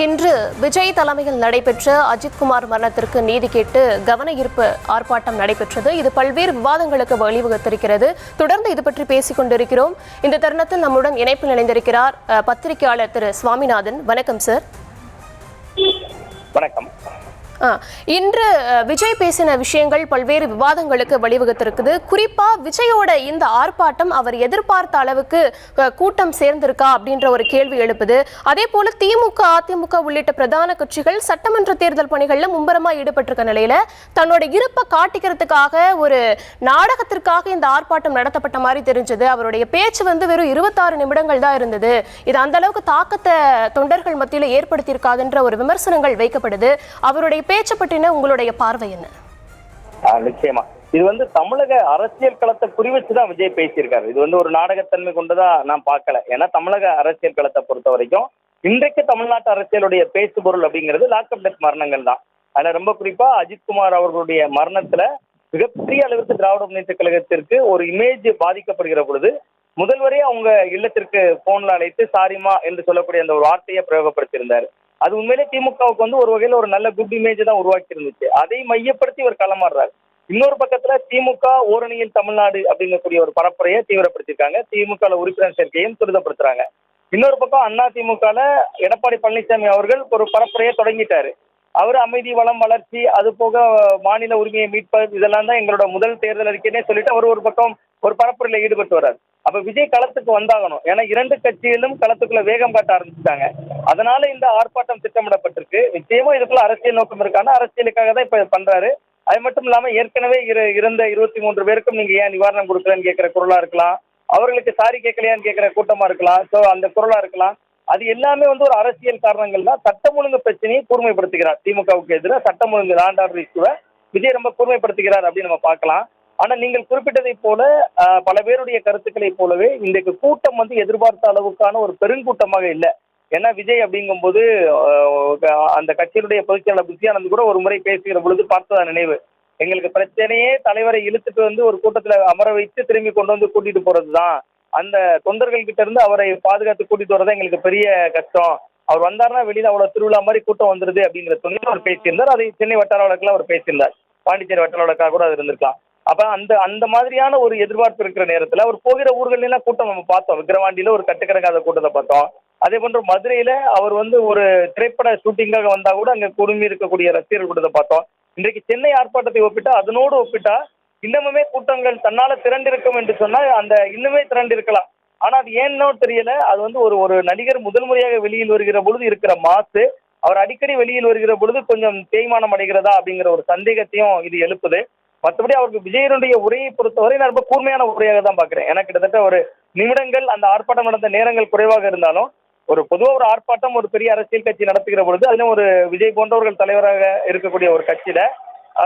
இன்று விஜய் தலைமையில் நடைபெற்ற அஜித்குமார் மரணத்திற்கு நீதி கேட்டு கவன ஈர்ப்பு ஆர்ப்பாட்டம் நடைபெற்றது. இது பல்வேறு விவாதங்களுக்கு வழிவகுத்திருக்கிறது. தொடர்ந்து இது பற்றி பேசிக் கொண்டிருக்கிறோம். இந்த தருணத்தில் நம்முடன் இணைப்பில் இணைந்திருக்கிறார் பத்திரிகையாளர் திரு சுவாமிநாதன். வணக்கம் சார். வணக்கம். இன்று விஜய் பேசின விஷயங்கள் பல்வேறு விவாதங்களுக்கு வழிவகுத்திருக்குது. குறிப்பா விஜயோட இந்த ஆர்ப்பாட்டம் அவர் எதிர்பார்த்த அளவுக்கு கூட்டம் சேர்ந்திருக்கா அப்படின்ற ஒரு கேள்வி எழுப்புது. அதே போல திமுக, அதிமுக உள்ளிட்ட பிரதான கட்சிகள் சட்டமன்ற தேர்தல் பணிகள்ல மும்பரமா ஈடுபட்டிருக்க நிலையில தன்னோட இருப்பை காட்டிக்கிறதுக்காக ஒரு நாடகத்திற்காக இந்த ஆர்ப்பாட்டம் நடத்தப்பட்ட மாதிரி தெரிஞ்சது. அவருடைய பேச்சு வெறும் 26 நிமிடங்கள் தான் இருந்தது. இது அந்த அளவுக்கு தாக்கத்தை தொண்டர்கள் மத்தியில் ஏற்படுத்தியிருக்காதுன்ற ஒரு விமர்சனங்கள் வைக்கப்படுது. அவருடைய பேச்சு பற்றின உங்களுடைய பார்வை என்ன? நிச்சயமா இது தமிழக அரசியல் களத்தை குறிவச்சுதான் விஜய் பேசியிருக்காரு. இது ஒரு நாடகத்தன்மை கொண்டுதான் நான் பார்க்கல. ஏன்னா தமிழக அரசியல் களத்தை பொறுத்த வரைக்கும் இன்றைக்கு தமிழ்நாட்டு அரசியலுடைய பேசு பொருள் அப்படிங்கிறது லாக்அப் டெத் மரணங்கள் தான். அதுல ரொம்ப குறிப்பா அஜித்குமார் அவர்களுடைய மரணத்துல மிகப்பெரிய அளவிற்கு திராவிட முன்னேற்ற கழகத்திற்கு ஒரு இமேஜ் பாதிக்கப்படுகிற பொழுது முதல்வரே அவங்க இல்லத்திற்கு போன்ல அழைத்து சாரிமா என்று சொல்லக்கூடிய அந்த ஒரு வார்த்தையை பிரயோகப்படுத்தியிருந்தாரு. அது உண்மையிலே திமுகவுக்கு ஒரு வகையில ஒரு நல்ல குட் இமேஜ் தான் உருவாக்கி இருந்துச்சு. அதை மையப்படுத்தி இவர் களமாடுறாரு. இன்னொரு பக்கத்துல திமுக ஓரணியில் தமிழ்நாடு அப்படிங்கக்கூடிய ஒரு பரப்புரையை தீவிரப்படுத்திருக்காங்க. திமுக உறுப்பினர் சேர்க்கையும் துரிதப்படுத்துறாங்க. இன்னொரு பக்கம் அண்ணா திமுகல எடப்பாடி பழனிசாமி அவர்கள் ஒரு பரப்புரையை தொடங்கிட்டாரு. அவர் அமைதி, வளம், வளர்ச்சி, அது போக மாநில உரிமையை மீட்பது, இதெல்லாம் தான் எங்களோட முதல் தேர்தல் அறிக்கைன்னே சொல்லிட்டு அவர் ஒரு பக்கம் ஒரு பரப்புரையில ஈடுபட்டு வர்றாரு. அப்ப விஜய் களத்துக்கு வந்தாகணும். ஏன்னா இரண்டு கட்சியிலும் களத்துக்குள்ள வேகம் காட்ட ஆரம்பிச்சுட்டாங்க. அதனால இந்த ஆர்ப்பாட்டம் திட்டமிடப்பட்டிருக்கு. நிச்சயமா இதுக்குள்ள அரசியல் நோக்கம் இருக்கான அரசியலுக்காக தான் இப்ப பண்றாரு. அது மட்டும் இல்லாம ஏற்கனவே இருந்த 23 பேருக்கும் நீங்க ஏன் நிவாரணம் கொடுக்கலன்னு கேட்கிற குரலா இருக்கலாம், அவர்களுக்கு சாரி கேட்கலையான்னு கேட்கிற கூட்டமா இருக்கலாம், சோ அந்த குரலா இருக்கலாம். அது எல்லாமே ஒரு அரசியல் காரணங்கள் தான். சட்டம் ஒழுங்கு பிரச்சனையை கூர்மைப்படுத்துகிறார். திமுகவுக்கு எதிராக சட்டம் ஒழுங்கு லாண்ட் ஆர்டர் இஷ்யூவை விஜய் ரொம்ப கூர்மைப்படுத்துகிறார் அப்படின்னு நம்ம பார்க்கலாம். ஆனா நீங்கள் குறிப்பிட்டதை போல பல பேருடைய கருத்துக்களை போலவே இன்றைக்கு கூட்டம் எதிர்பார்த்த அளவுக்கான ஒரு பெருங்கூட்டமாக இல்லை. ஏன்னா விஜய் அப்படிங்கும் போது அந்த கட்சியினுடைய பொதுச்செயலாளர் புத்தியானந்த் கூட ஒரு முறை பேசுகிற பொழுது பார்த்ததா நினைவு. எங்களுக்கு பிரச்சனையே தலைவரை இழுத்துட்டு ஒரு கூட்டத்துல அமர வைத்து திரும்பி கொண்டு கூட்டிட்டு போறதுதான். அந்த தொண்டர்கள் கிட்ட இருந்து அவரை பாதுகாத்து கூட்டிட்டு வரதான் எங்களுக்கு பெரிய கஷ்டம். அவர் வந்தாருன்னா வெளியில அவ்வளவு திருவிழா மாதிரி கூட்டம் வந்துருது அப்படிங்கிற துணியில அவர் பேசியிருந்தார். அதை சென்னை வட்டார வழக்குல அவர் பேசியிருந்தார். பாண்டிச்சேரி வட்டார வழக்காக கூட அது இருந்திருக்கலாம். அப்ப அந்த மாதிரியான ஒரு எதிர்பார்ப்பு இருக்கிற நேரத்துல அவர் போகிற ஊர்கள் எல்லாம் கூட்டம் நம்ம பார்த்தோம். விக்கிரவாண்டியில ஒரு கட்டுக்கடங்காத கூட்டத்தை பார்த்தோம். அதே போன்று மதுரையில அவர் ஒரு திரைப்பட ஷூட்டிங்காக வந்தா கூட அங்க குடும்பி இருக்கக்கூடிய ரசிகர்கள் கூட்டத்தை பார்த்தோம். இன்றைக்கு சென்னை ஆர்ப்பாட்டத்தை ஒப்பிட்டா, அதனோடு ஒப்பிட்டா இன்னமுமே கூட்டங்கள் தன்னால திரண்டிருக்கும் என்று சொன்னா அந்த இன்னுமே திரண்டு இருக்கலாம். ஆனா அது ஏன்னோ தெரியல. அது ஒரு நடிகர் முதல் முறையாக வெளியில் வருகிற பொழுது இருக்கிற மாசு, அவர் அடிக்கடி வெளியில் வருகிற பொழுது கொஞ்சம் தேய்மானம் அடைகிறதா அப்படிங்கிற ஒரு சந்தேகத்தையும் இது எழுப்புது. மற்றபடி அவருக்கு விஜயனுடைய உரையை பொறுத்தவரை நான் ரொம்ப கூர்மையான உரையாக தான் பாக்குறேன். ஏன்னா கிட்டத்தட்ட ஒரு நிமிடங்கள் அந்த ஆர்ப்பாட்டம் நடந்த நேரங்கள் குறைவாக இருந்தாலும் பொதுவாக ஒரு ஆர்ப்பாட்டம் ஒரு பெரிய அரசியல் கட்சி நடத்துகிற பொழுது அதுவும் ஒரு விஜய் போன்றவர்கள் தலைவராக இருக்கக்கூடிய ஒரு கட்சியில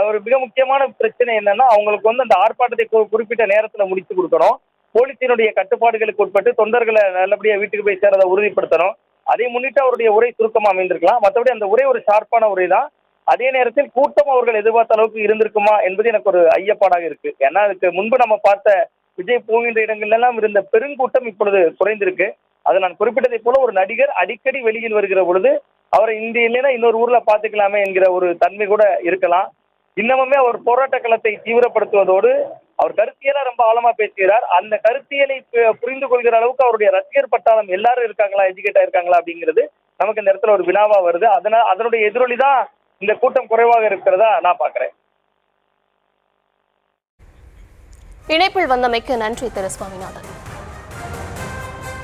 ஒரு மிக முக்கியமான பிரச்சனை என்னன்னா அவங்களுக்கு அந்த ஆர்ப்பாட்டத்தை குறிப்பிட்ட நேரத்துல முடிச்சு கொடுக்கணும். போலீசினுடைய கட்டுப்பாடுகளுக்கு உட்பட்டு தொண்டர்களை நல்லபடியா வீட்டுக்கு போய் சேரதை உறுதிப்படுத்தணும். அதை முன்னிட்டு அவருடைய உரை சுருக்கமா அமைந்திருக்கலாம். மற்றபடி அந்த உரை ஒரு ஷார்ப்பான உரை தான். அதே நேரத்தில் கூட்டம் அவர்கள் எதிர்பார்த்த அளவுக்கு இருந்திருக்குமா என்பது எனக்கு ஒரு ஐயப்பாடாக இருக்கு. ஏன்னா அதுக்கு முன்பு நம்ம பார்த்த விஜய் போகின்ற இடங்கள் எல்லாம் இருந்த பெருங்கூட்டம் இப்பொழுது குறைந்திருக்கு. அது நான் குறிப்பிட்டதை போல ஒரு நடிகர் அடிக்கடி வெளியில் வருகிற பொழுது அவரை இந்த இல்லைன்னா இன்னொரு ஊர்ல பாத்துக்கலாமே என்கிற ஒரு தன்மை கூட இருக்கலாம். இன்னமுமே அவர் போராட்ட களத்தை தீவிரப்படுத்துவதோடு அவர் கருத்தியலா ரொம்ப ஆழமா பேசுகிறார். அந்த கருத்தியலை புரிந்து கொள்கிற அளவுக்கு அவருடைய ரசிகர் பட்டாளம் எல்லாரும் இருக்காங்களா, எஜுகேட்டா இருக்காங்களா அப்படிங்கிறது நமக்கு இந்த இடத்துல ஒரு வினாவா வருது. அதனுடைய எதிரொலிதான் இந்த கூட்டம் குறைவாக இருக்கிறதா நான் பார்க்கிறேன். இணைப்பில் வந்தமைக்கு நன்றி திரு சுவாமிநாதன்.